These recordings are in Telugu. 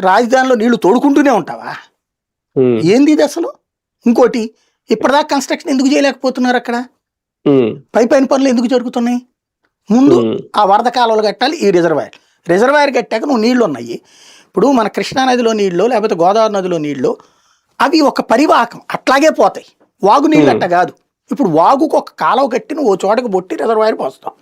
రాజధానిలో నీళ్లు తోడుకుంటూనే ఉంటావా? ఏంది ఇది అసలు? ఇంకోటి, ఇప్పటిదాకా కన్స్ట్రక్షన్ ఎందుకు చేయలేకపోతున్నారు అక్కడ? పై పనులు ఎందుకు జరుగుతున్నాయి? ముందు ఆ వరద కాలువలు కట్టాలి, ఈ రిజర్వాయర్ కట్టాక నువ్వు నీళ్లు ఉన్నాయి. ఇప్పుడు మన కృష్ణానదిలో నీళ్ళు లేకపోతే గోదావరి నదిలో నీళ్ళు అవి ఒక పరివాహకం, అట్లాగే పోతాయి. వాగు నీళ్ళు అట్ట కాదు. ఇప్పుడు వాగుకు ఒక కాలువ కట్టి నువ్వు ఓ చోటకు బొట్టి రిజర్వాయర్ పోస్తావు.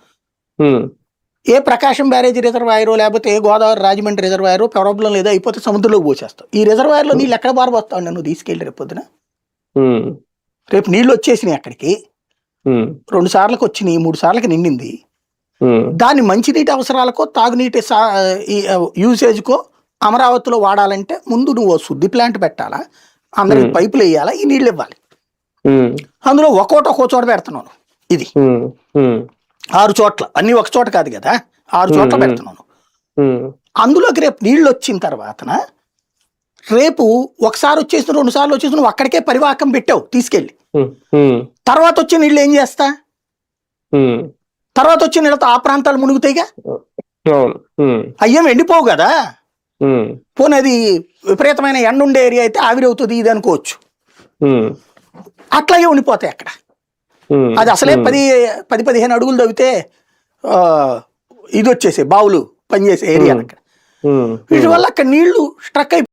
ఏ ప్రకాశం బ్యారేజీ రిజర్వాయర్ లేకపోతే ఏ గోదావరి రాజమండ్రి రిజర్వాయర్ ప్రాబ్లం లేదో అయిపోతే సముద్రంలోకి పోసేస్తావు. ఈ రిజర్వాయర్లో నీళ్ళు ఎక్కడ పారబోస్తావు? నువ్వు తీసుకెళ్ళి రేపు పొద్దున. రేపు నీళ్ళు వచ్చేసినాయి అక్కడికి, 2 సార్లకు వచ్చినాయి, 3 సార్లకి నిండింది. దాన్ని మంచినీటి అవసరాలకో తాగునీటి యూసేజ్కో అమరావతిలో వాడాలంటే ముందు నువ్వు శుద్ధి ప్లాంట్ పెట్టాలా, అందరికి పైపులు వేయాలా, ఈ నీళ్ళు ఇవ్వాలి. అందులో ఒక్కో చోట పెడుతున్నాను. ఇది 6 చోట్ల, అన్ని ఒక చోట కాదు కదా, 6 చోట్ల పెడుతున్నాను. అందులోకి రేపు నీళ్ళు వచ్చిన తర్వాతన రేపు ఒకసారి వచ్చేసిన 2 సార్లు వచ్చేసి నువ్వు అక్కడికే పరివాహకం పెట్టావు తీసుకెళ్ళి. తర్వాత వచ్చే నీళ్ళు ఏం చేస్తా? తర్వాత వచ్చే నీళ్ళతో ఆ ప్రాంతాలు మునుగుతాయిగా, అయ్యేం ఎండిపోవు కదా. పోనీ అది విపరీతమైన ఎండ ఉండే ఏరియా అయితే ఆవిరవుతుంది ఇది అనుకోవచ్చు, అట్లాగే ఉండిపోతాయి అక్కడ. అది అసలే 10-15 అడుగులు తవ్వితే ఇది వచ్చేసే బావులు పనిచేసే ఏరియా అక్కడ. వీటి వల్ల అక్కడ నీళ్లు స్ట్రక్ అయిపోయి